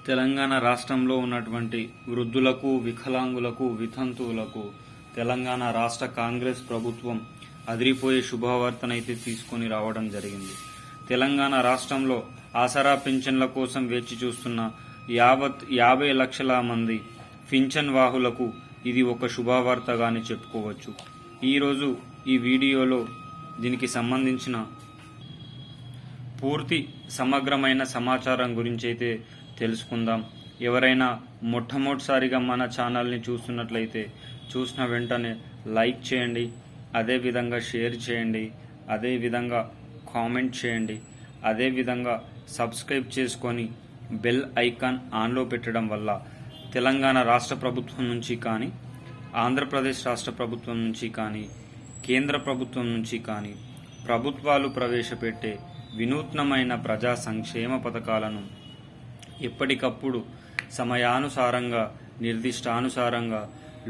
తెలంగాణ రాష్ట్రంలో ఉన్నటువంటి వృద్ధులకు, వికలాంగులకు, వితంతువులకు తెలంగాణ రాష్ట్ర కాంగ్రెస్ ప్రభుత్వం అదిరిపోయే శుభవార్తనైతే తీసుకొని రావడం జరిగింది. తెలంగాణ రాష్ట్రంలో ఆసరా పింఛన్ల కోసం వేచి చూస్తున్న 50 లక్షల మంది పింఛన్ వాహులకు ఇది ఒక శుభవార్తగానే చెప్పుకోవచ్చు. ఈరోజు ఈ వీడియోలో దీనికి సంబంధించిన పూర్తి సమగ్రమైన సమాచారం గురించి అయితే తెలుసుకుందాం. ఎవరైనా మొట్టమొదటిసారిగా మన ఛానల్ని చూస్తున్నట్లయితే చూసిన వెంటనే లైక్ చేయండి, అదేవిధంగా షేర్ చేయండి, అదేవిధంగా కామెంట్ చేయండి, అదేవిధంగా సబ్స్క్రైబ్ చేసుకొని బెల్ ఐకాన్ ఆన్లో పెట్టడం వల్ల తెలంగాణ రాష్ట్ర ప్రభుత్వం నుంచి కానీ, ఆంధ్రప్రదేశ్ రాష్ట్ర ప్రభుత్వం నుంచి కానీ, కేంద్ర ప్రభుత్వం నుంచి కానీ ప్రభుత్వాలు ప్రవేశపెట్టే వినూత్నమైన ప్రజా సంక్షేమ పథకాలను ఎప్పటికప్పుడు సమయానుసారంగా, నిర్దిష్టానుసారంగా,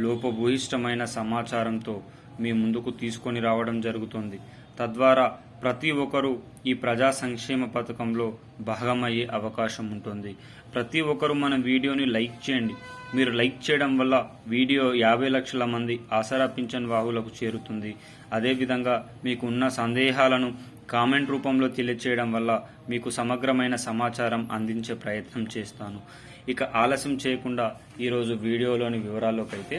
లోపభూయిష్టమైన సమాచారంతో మీ ముందుకు తీసుకొని రావడం జరుగుతుంది. తద్వారా ప్రతి ఒక్కరూ ఈ ప్రజా సంక్షేమ పథకంలో భాగమయ్యే అవకాశం ఉంటుంది. ప్రతి ఒక్కరూ మన వీడియోని లైక్ చేయండి. మీరు లైక్ చేయడం వల్ల వీడియో 50 లక్షల మంది ఆసరా పింఛన్ వాహులకు చేరుతుంది. అదేవిధంగా మీకు ఉన్న సందేహాలను కామెంట్ రూపంలో తెలియచేయడం వల్ల మీకు సమగ్రమైన సమాచారం అందించే ప్రయత్నం చేస్తాను. ఇక ఆలస్యం చేయకుండా ఈరోజు వీడియోలోని వివరాల్లోకి అయితే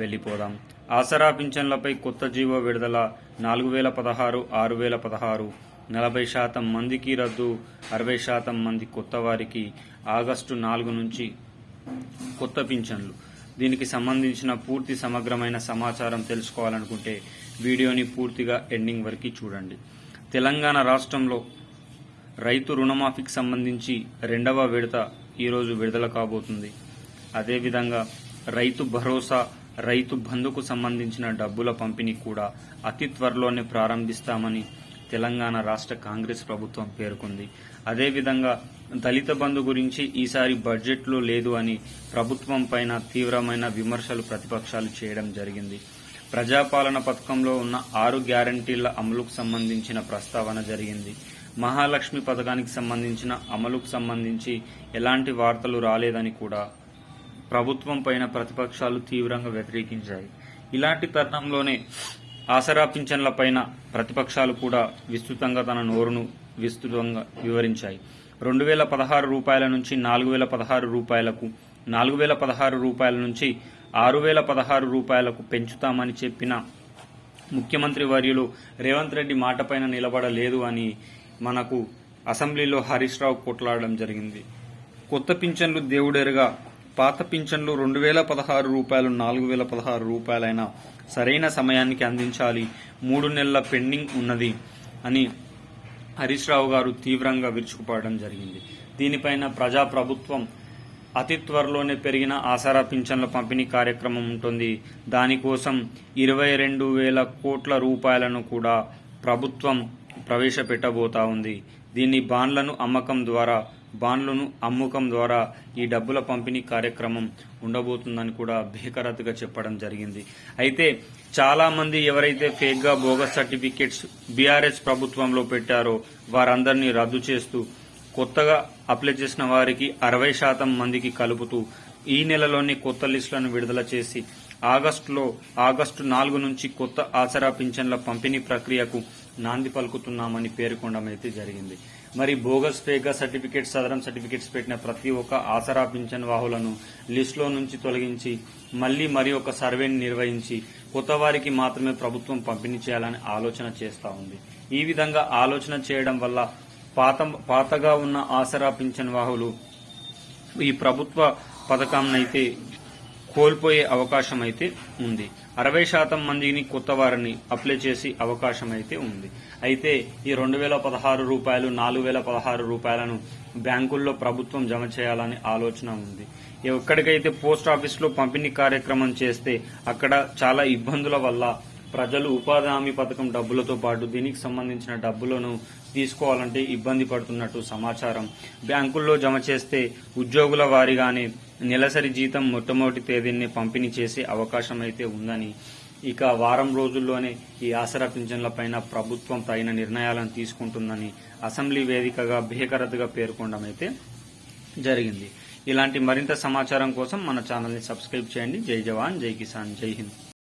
వెళ్ళిపోదాం. ఆసరా పింఛన్లపై కొత్త జీవో విడుదల 4016, 6016, 40% మందికి రద్దు, 60% మంది కొత్త వారికి ఆగస్టు 4 నుంచి కొత్త పింఛన్లు. దీనికి సంబంధించిన పూర్తి సమగ్రమైన సమాచారం తెలుసుకోవాలనుకుంటే వీడియోని పూర్తిగా ఎండింగ్ వరకు చూడండి. తెలంగాణ రాష్ట్రంలో రైతు రుణమాఫీకి సంబంధించి 2వ విడత ఈరోజు విడుదల కాబోతుంది. అదేవిధంగా రైతు భరోసా, రైతు బంధుకు సంబంధించిన డబ్బుల పంపిణీ కూడా అతి త్వరలోనే ప్రారంభిస్తామని తెలంగాణ రాష్ట్ర కాంగ్రెస్ ప్రభుత్వం పేర్కొంది. అదేవిధంగా దళిత బంధు గురించి ఈసారి బడ్జెట్లో లేదు అని ప్రభుత్వం పైన తీవ్రమైన విమర్శలు ప్రతిపక్షాలు చేయడం జరిగింది. ప్రజాపాలన పథకంలో ఉన్న 6 గ్యారంటీల అమలుకు సంబంధించిన ప్రస్తావన జరిగింది. మహాలక్ష్మి పథకానికి సంబంధించిన అమలుకు సంబంధించి ఎలాంటి వార్తలు రాలేదని కూడా ప్రభుత్వం పైన ప్రతిపక్షాలు తీవ్రంగా వ్యతిరేకించాయి. ఇలాంటి తరుణంలోనే ఆసరా పింఛన్ల పైన ప్రతిపక్షాలు కూడా విస్తృతంగా తన నోరును విస్తృతంగా వివరించాయి. 2016 రూపాయల నుంచి 4016 రూపాయలకు, 4016 రూపాయల నుంచి 6016 రూపాయలకు పెంచుతామని చెప్పిన ముఖ్యమంత్రి వర్యులు రేవంత్ రెడ్డి మాటపైన నిలబడలేదు అని మనకు అసెంబ్లీలో హరీష్ రావు కొట్లాడడం జరిగింది. కొత్త పింఛన్లు దేవుడెరుగా, పాత పింఛన్లు 2016 రూపాయలు, 4016 రూపాయలైనా సరైన సమయానికి అందించాలి, 3 నెలల పెండింగ్ ఉన్నది అని హరీష్ రావు గారు తీవ్రంగా విరుచుకుపడడం జరిగింది. దీనిపైన ప్రజాప్రభుత్వం అతి త్వరలోనే పెరిగిన ఆసరా పింఛన్ల పంపిణీ కార్యక్రమం ఉంటుంది. దానికోసం 22,000 కోట్ల రూపాయలను కూడా ప్రభుత్వం ప్రవేశపెట్టబోతా ఉంది. దీన్ని బాండ్లను అమ్మకం ద్వారా ఈ డబ్బుల పంపిణీ కార్యక్రమం ఉండబోతుందని కూడా బేఖరతుగా చెప్పడం జరిగింది. అయితే చాలా మంది ఎవరైతే ఫేక్ గా బోగస్ సర్టిఫికెట్స్ బీఆర్ఎస్ ప్రభుత్వంలో పెట్టారో వారందరినీ రద్దు చేస్తూ కొత్తగా అప్లై చేసిన వారికి 60% మందికి కలుపుతూ ఈ నెలలోనే కొత్త లిస్టులను విడుదల చేసి ఆగస్టు 4 నుంచి కొత్త ఆసరా పింఛన్ల పంపిణీ ప్రక్రియకు నాంది పలుకుతున్నామని పేర్కొనడం అయితే జరిగింది. మరి బోగస్ ఫేక్ సర్టిఫికెట్స్, సదరం సర్టిఫికెట్స్ పెట్టిన ప్రతి ఒక్క ఆసరా పింఛన్ వాహులను లిస్టులో నుంచి తొలగించి మరి ఒక సర్వేని నిర్వహించి కొత్త వారికి మాత్రమే ప్రభుత్వం పంపిణీ చేయాలని ఆలోచన చేస్తా ఉంది. ఈ విధంగా ఆలోచన చేయడం వల్ల పాతగా ఉన్న ఆసరా పింఛన్ వాహులు ఈ ప్రభుత్వ పథకాన్నైతే కోల్పోయే అవకాశం అయితే ఉంది. 60% మందిని కొత్త వారిని అప్లై చేసి అవకాశం అయితే ఉంది. అయితే ఈ 2016 రూపాయలు, 4016 రూపాయలను బ్యాంకుల్లో ప్రభుత్వం జమ చేయాలని ఆలోచన ఉంది. ఎక్కడికైతే పోస్ట్ ఆఫీసులో పంపిణీ కార్యక్రమం చేస్తే అక్కడ చాలా ఇబ్బందుల వల్ల ప్రజలు ఉపాధి హామీ పథకం డబ్బులతో పాటు దీనికి సంబంధించిన డబ్బులను తీసుకోవాలంటే ఇబ్బంది పడుతున్నట్టు సమాచారం. బ్యాంకుల్లో జమ చేస్తే ఉద్యోగుల వారీగానే నెలసరి జీతం మొట్టమొదటి తేదీని పంపిణీ చేసే అవకాశం అయితే ఉందని, ఇక వారం రోజుల్లోనే ఈ ఆసరా పింఛన్లపైన ప్రభుత్వం తగిన నిర్ణయాలను తీసుకుంటుందని అసెంబ్లీ వేదికగా బేఖరతుగా పేర్కొనడం అయితే జరిగింది. ఇలాంటి మరింత సమాచారం కోసం మన ఛానల్ని సబ్స్క్రైబ్ చేయండి. జై జవాన్, జై కిసాన్, జై హింద్.